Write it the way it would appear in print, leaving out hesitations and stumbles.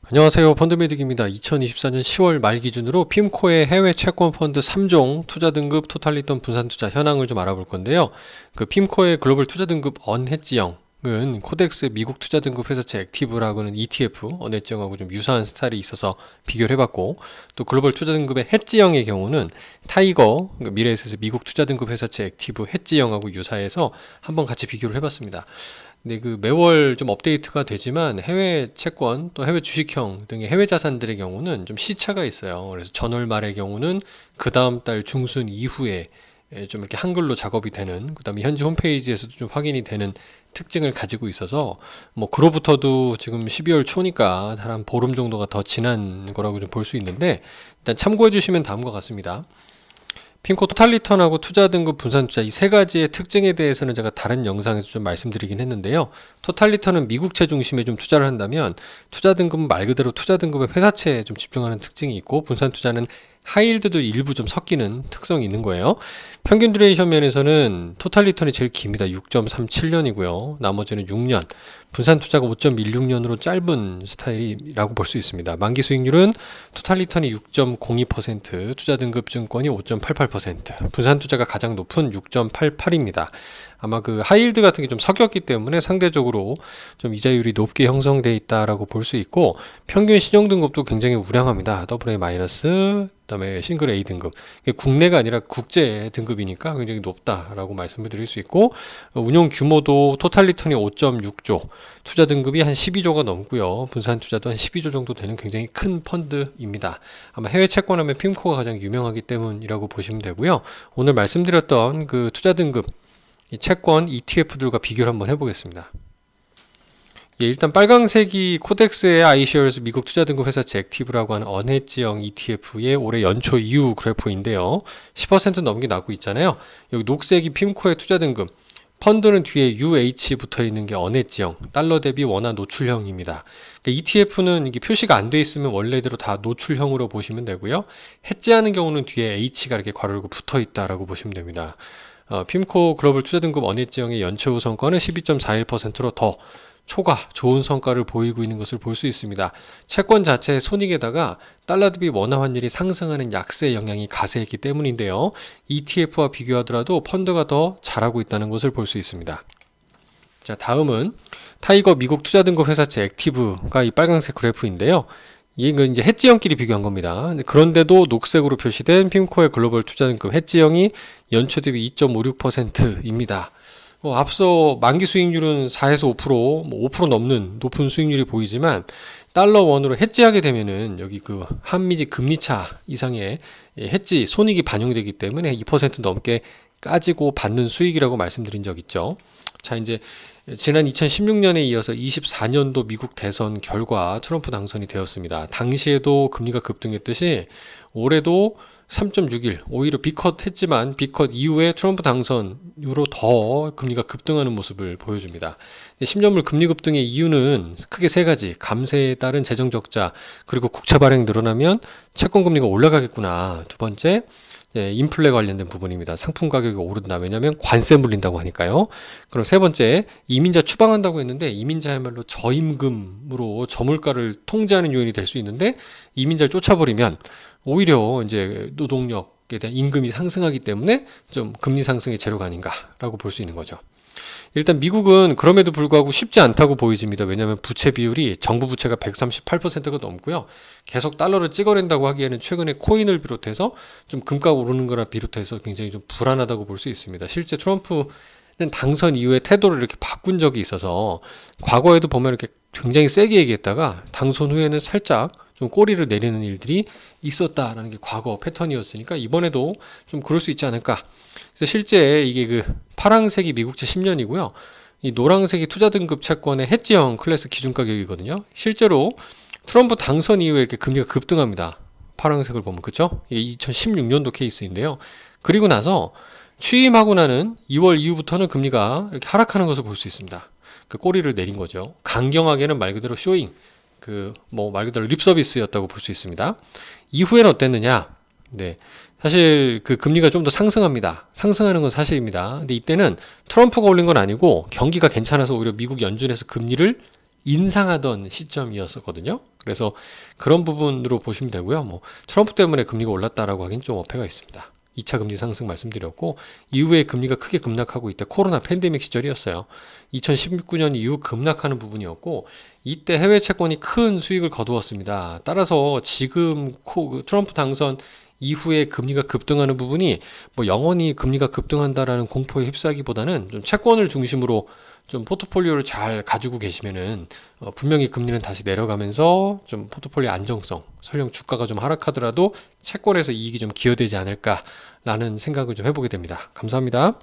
안녕하세요. 펀드메딕입니다. 2024년 10월 말 기준으로 핌코의 해외 채권 펀드 3종 투자 등급 토탈리턴 분산 투자 현황을 좀 알아볼 건데요. 그 핌코의 글로벌 투자 등급 언헤지형은 코덱스 미국 투자 등급 회사채 액티브라고는 ETF 언헤지형하고 좀 유사한 스타일이 있어서 비교를 해봤고, 또 글로벌 투자 등급의 헤지형의 경우는 타이거 미래에셋의 미국 투자 등급 회사채 액티브 헤지형하고 유사해서 한번 같이 비교를 해봤습니다. 근데 그 매월 좀 업데이트가 되지만 해외 채권 또 해외 주식형 등의 해외 자산들의 경우는 좀 시차가 있어요. 그래서 전월 말의 경우는 그 다음 달 중순 이후에 좀 이렇게 한글로 작업이 되는, 그 다음에 현지 홈페이지에서도 좀 확인이 되는 특징을 가지고 있어서 뭐 그로부터도 지금 12월 초니까 한 보름 정도가 더 지난 거라고 좀 볼 수 있는데, 일단 참고해 주시면 다음과 같습니다. 핌코 토탈리턴하고 투자 등급 분산 투자 이 세 가지의 특징에 대해서는 제가 다른 영상에서 좀 말씀드리긴 했는데요. 토탈리턴은 미국채 중심에 좀 투자를 한다면, 투자 등급은 말 그대로 투자 등급의 회사채에 좀 집중하는 특징이 있고, 분산 투자는 하이힐드도 일부 좀 섞이는 특성이 있는 거예요. 평균 듀레이션 면에서는 토탈리턴이 제일 깁니다. 6.37년이고요. 나머지는 6년, 분산 투자가 5.16년으로 짧은 스타일이라고 볼 수 있습니다. 만기 수익률은 토탈리턴이 6.02%, 투자 등급 증권이 5.88%, 분산 투자가 가장 높은 6.88입니다. 아마 그 하이힐드 같은 게 좀 섞였기 때문에 상대적으로 좀 이자율이 높게 형성되어 있다라고 볼 수 있고, 평균 신용 등급도 굉장히 우량합니다. AA-, 그다음에 싱글 A 등급. 국내가 아니라 국제 등급이니까 굉장히 높다라고 말씀을 드릴 수 있고, 운용 규모도 토탈리턴이 5.6조, 투자 등급이 한 12조가 넘고요. 분산 투자도 한 12조 정도 되는 굉장히 큰 펀드입니다. 아마 해외 채권하면 핌코가 가장 유명하기 때문이라고 보시면 되고요. 오늘 말씀드렸던 그 투자 등급 이 채권 ETF들과 비교를 한번 해보겠습니다. 예, 일단 빨강색이 코덱스의 iShares 미국 투자 등급 회사채 액티브라고 하는 언헤지형 ETF의 올해 연초 이후 그래프인데요. 10% 넘게 나고 있잖아요. 여기 녹색이 핌코의 투자 등급, 펀드는 뒤에 UH 붙어 있는 게 언헤지형, 달러 대비 원화 노출형입니다. 그러니까 ETF는 이게 표시가 안 돼 있으면 원래대로 다 노출형으로 보시면 되고요. 해지하는 경우는 뒤에 H가 이렇게 괄호 열고 붙어 있다라고 보시면 됩니다. 핌코 글로벌 투자 등급 언헤지형의 연초 성과는 12.41%로 더 초과 좋은 성과를 보이고 있는 것을 볼 수 있습니다. 채권 자체의 손익에다가 달러 대비 원화 환율이 상승하는 약세 영향이 가세했기 때문인데요. ETF와 비교하더라도 펀드가 더 잘하고 있다는 것을 볼 수 있습니다. 자, 다음은 타이거 미국 투자 등급 회사채 액티브가 이 빨간색 그래프인데요. 이건 이제 헤지형끼리 비교한 겁니다. 그런데도 녹색으로 표시된 핌코의 글로벌 투자 등급 헤지형이 연초 대비 2.56%입니다. 앞서 만기 수익률은 4에서 5%, 5% 넘는 높은 수익률이 보이지만, 달러 원으로 헤지하게 되면은 여기 그 한미지 금리차 이상의 헤지 손익이 반영되기 때문에 2% 넘게 까지고 받는 수익이라고 말씀드린 적 있죠. 자, 이제 지난 2016년에 이어서 24년도 미국 대선 결과 트럼프 당선이 되었습니다. 당시에도 금리가 급등했듯이 올해도 3.61, 오히려 비컷 했지만 비컷 이후에 트럼프 당선으로 더 금리가 급등하는 모습을 보여줍니다. 10년물 금리 급등의 이유는 크게 세 가지: 감세에 따른 재정 적자, 그리고 국채 발행 늘어나면 채권 금리가 올라가겠구나. 두 번째, 인플레 관련된 부분입니다. 상품 가격이 오른다. 왜냐하면 관세 물린다고 하니까요. 그리고 세 번째, 이민자 추방한다고 했는데 이민자야말로 저임금으로 저물가를 통제하는 요인이 될 수 있는데, 이민자를 쫓아버리면 오히려 이제 노동력에 대한 임금이 상승하기 때문에 좀 금리 상승의 재료가 아닌가라고 볼 수 있는 거죠. 일단 미국은 그럼에도 불구하고 쉽지 않다고 보여집니다. 왜냐하면 부채 비율이 정부 부채가 138%가 넘고요. 계속 달러를 찍어낸다고 하기에는 최근에 코인을 비롯해서 좀 금값 오르는 거나 비롯해서 굉장히 좀 불안하다고 볼 수 있습니다. 실제 트럼프는 당선 이후에 태도를 이렇게 바꾼 적이 있어서, 과거에도 보면 이렇게 굉장히 세게 얘기했다가 당선 후에는 살짝 좀 꼬리를 내리는 일들이 있었다라는 게 과거 패턴이었으니까 이번에도 좀 그럴 수 있지 않을까. 그래서 실제 이게 그 파란색이 미국채 10년이고요. 이 노란색이 투자 등급 채권의 헤지형 클래스 기준 가격이거든요. 실제로 트럼프 당선 이후에 이렇게 금리가 급등합니다. 파란색을 보면, 그쵸? 이게 2016년도 케이스인데요. 그리고 나서 취임하고 나는 2월 이후부터는 금리가 이렇게 하락하는 것을 볼 수 있습니다. 그 꼬리를 내린 거죠. 강경하게는 말 그대로 쇼잉, 말 그대로 립 서비스였다고 볼 수 있습니다. 이후에는 어땠느냐? 네. 사실 그 금리가 좀 더 상승합니다. 상승하는 건 사실입니다. 근데 이때는 트럼프가 올린 건 아니고 경기가 괜찮아서 오히려 미국 연준에서 금리를 인상하던 시점이었었거든요. 그래서 그런 부분으로 보시면 되고요. 뭐 트럼프 때문에 금리가 올랐다라고 하긴 좀 어폐가 있습니다. 2차 금리 상승 말씀드렸고 이후에 금리가 크게 급락하고 이때 코로나 팬데믹 시절이었어요. 2019년 이후 급락하는 부분이었고 이때 해외 채권이 큰 수익을 거두었습니다. 따라서 지금 트럼프 당선 이후에 금리가 급등하는 부분이 뭐 영원히 금리가 급등한다라는 공포에 휩싸기보다는 좀 채권을 중심으로 좀 포트폴리오를 잘 가지고 계시면은 분명히 금리는 다시 내려가면서 좀 포트폴리오 안정성, 설령 주가가 좀 하락하더라도 채권에서 이익이 좀 기여되지 않을까라는 생각을 좀 해보게 됩니다. 감사합니다.